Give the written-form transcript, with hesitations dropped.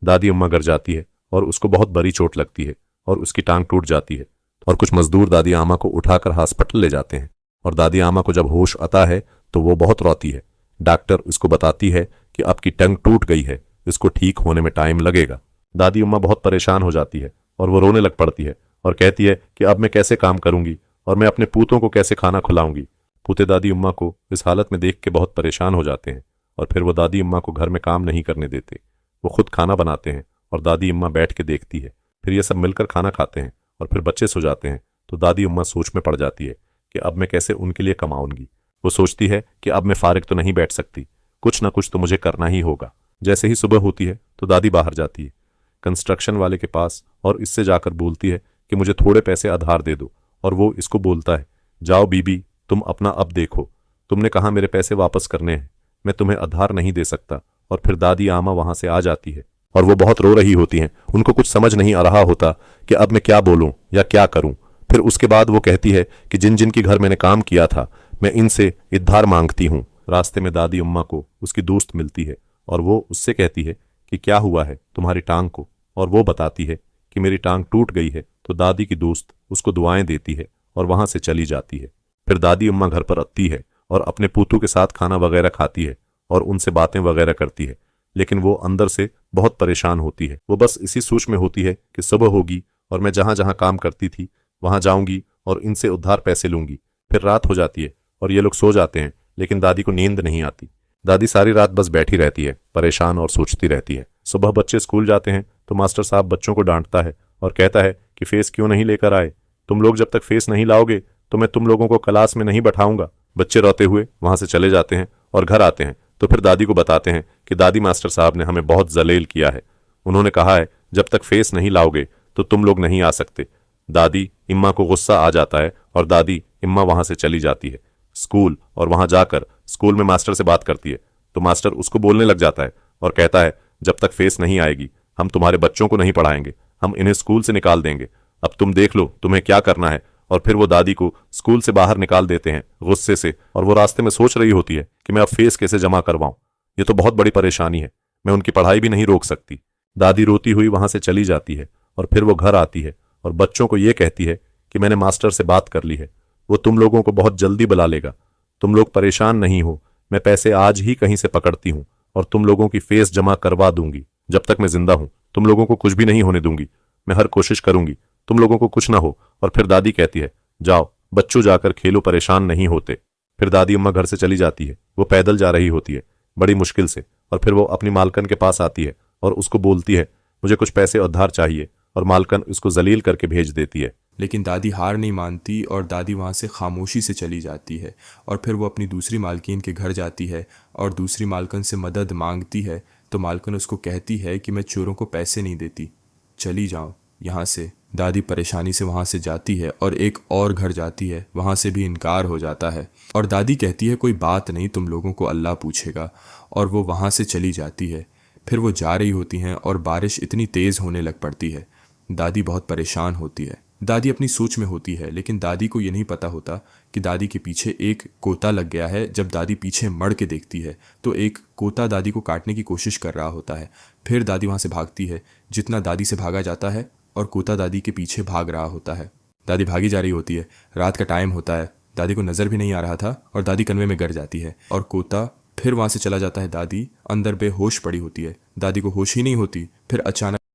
दादी अम्मा घर जाती है और उसको बहुत बड़ी चोट लगती है और उसकी टांग टूट जाती है और कुछ मजदूर दादी आमा को उठाकर हॉस्पिटल ले जाते हैं और दादी आमा को जब होश आता है तो वो बहुत रोती है। डॉक्टर उसको बताती है कि आपकी टंग टूट गई है, इसको ठीक होने में टाइम लगेगा। दादी अम्मा बहुत परेशान हो जाती है और वो रोने लग पड़ती है और कहती है कि अब मैं कैसे काम करूंगी और मैं अपने पूतों को कैसे खाना खिलाऊंगी। पूते दादी अम्मा को इस हालत में देख के बहुत परेशान हो जाते हैं और फिर वो दादी अम्मा को घर में काम नहीं करने देते। वो खुद खाना बनाते हैं और दादी अम्मा बैठ के देखती है। फिर ये सब मिलकर खाना खाते हैं और फिर बच्चे सो जाते हैं तो दादी अम्मा सोच में पड़ जाती है कि अब मैं कैसे उनके लिए कमाऊंगी। वो सोचती है कि अब मैं फारिग तो नहीं बैठ सकती, कुछ ना कुछ तो मुझे करना ही होगा। जैसे ही सुबह होती है तो दादी बाहर जाती है कंस्ट्रक्शन वाले के पास और इससे जाकर बोलती है कि मुझे थोड़े पैसे आधार दे दो। और वो इसको बोलता है, जाओ बीबी, तुम अपना अब देखो, तुमने कहा मेरे पैसे वापस करने हैं, मैं तुम्हें आधार नहीं दे सकता। और फिर दादी आमा वहां से आ जाती है और वो बहुत रो रही होती हैं। उनको कुछ समझ नहीं आ रहा होता कि अब मैं क्या बोलूं या क्या करूं। फिर उसके बाद वो कहती है कि जिन जिन के घर मैंने काम किया था मैं इनसे उद्धार मांगती हूं। रास्ते में दादी अम्मा को उसकी दोस्त मिलती है और वो उससे कहती है कि क्या हुआ है तुम्हारी टांग को, और वो बताती है कि मेरी टांग टूट गई है। तो दादी की दोस्त उसको दुआएं देती है और वहां से चली जाती है। फिर दादी अम्मा घर पर आती है और अपने पूतों के साथ खाना वगैरह खाती है और उनसे बातें वगैरह करती है, लेकिन वो अंदर से बहुत परेशान होती है। वो बस इसी सोच में होती है कि सुबह होगी और मैं जहां जहां काम करती थी वहां जाऊंगी और इनसे उधार पैसे लूंगी। फिर रात हो जाती है और ये लोग सो जाते हैं, लेकिन दादी को नींद नहीं आती। दादी सारी रात बस बैठी रहती है, परेशान और सोचती रहती है। सुबह बच्चे स्कूल जाते हैं तो मास्टर साहब बच्चों को डांटता है और कहता है कि फेस क्यों नहीं लेकर आए, तुम लोग जब तक फेस नहीं लाओगे तो मैं तुम लोगों को क्लास में नहीं बैठाऊंगा। बच्चे रोते हुए वहां से चले जाते हैं और घर आते हैं तो फिर दादी को बताते हैं कि दादी मास्टर साहब ने हमें बहुत जलील किया है, उन्होंने कहा है जब तक फेस नहीं लाओगे तो तुम लोग नहीं आ सकते। दादी इम्मा को गुस्सा आ जाता है और दादी इम्मा वहां से चली जाती है स्कूल, और वहां जाकर स्कूल में मास्टर से बात करती है तो मास्टर उसको बोलने लग जाता है और कहता है जब तक फेस नहीं आएगी हम तुम्हारे बच्चों को नहीं पढ़ाएंगे, हम इन्हें स्कूल से निकाल देंगे, अब तुम देख लो तुम्हें क्या करना है। और फिर वो दादी को स्कूल से बाहर निकाल देते हैं गुस्से से, और वो रास्ते में सोच रही होती है कि मैं अब फेस कैसे जमा करवाऊं, ये तो बहुत बड़ी परेशानी है, मैं उनकी पढ़ाई भी नहीं रोक सकती। दादी रोती हुई वहां से चली जाती है और फिर वो घर आती है और बच्चों को ये कहती है कि मैंने मास्टर से बात कर ली है, वो तुम लोगों को बहुत जल्दी बुला लेगा, तुम लोग परेशान नहीं हो, मैं पैसे आज ही कहीं से पकड़ती हूँ और तुम लोगों की फेस जमा करवा दूंगी। जब तक मैं जिंदा हूं तुम लोगों को कुछ भी नहीं होने दूंगी, मैं हर कोशिश करूंगी तुम लोगों को कुछ ना हो। और फिर दादी कहती है जाओ बच्चों जाकर खेलो, परेशान नहीं होते। फिर दादी अम्मा घर से चली जाती है, वो पैदल जा रही होती है बड़ी मुश्किल से, और फिर वो अपनी मालकन के पास आती है और उसको बोलती है मुझे कुछ पैसे उधार चाहिए, और मालकन उसको जलील करके भेज देती है। लेकिन दादी हार नहीं मानती और दादी वहाँ से खामोशी से चली जाती है। और फिर वो अपनी दूसरी मालकिन के घर जाती है और दूसरी मालकिन से मदद मांगती है तो मालकिन उसको कहती है कि मैं चोरों को पैसे नहीं देती, चली जाओ यहाँ से। दादी परेशानी से वहाँ से जाती है और एक और घर जाती है, वहाँ से भी इनकार हो जाता है और दादी कहती है कोई बात नहीं, तुम लोगों को अल्लाह पूछेगा, और वो वहाँ से चली जाती है। फिर वो जा रही होती हैं और बारिश इतनी तेज़ होने लग पड़ती है। दादी बहुत परेशान होती है, दादी अपनी सोच में होती है, लेकिन दादी को ये नहीं पता होता कि दादी के पीछे एक कोता लग गया है। जब दादी पीछे मड़ के देखती है तो एक कोता दादी को काटने की कोशिश कर रहा होता है। फिर दादी वहाँ से भागती है, जितना दादी से भागा जाता है, और कोता दादी के पीछे भाग रहा होता है। दादी भागी जा रही होती है, रात का टाइम होता है, दादी को नज़र भी नहीं आ रहा था और दादी कन्वे में गिर जाती है और कोता फिर वहाँ से चला जाता है। दादी अंदर बेहोश पड़ी होती है, दादी को होश ही नहीं होती। फिर अचानक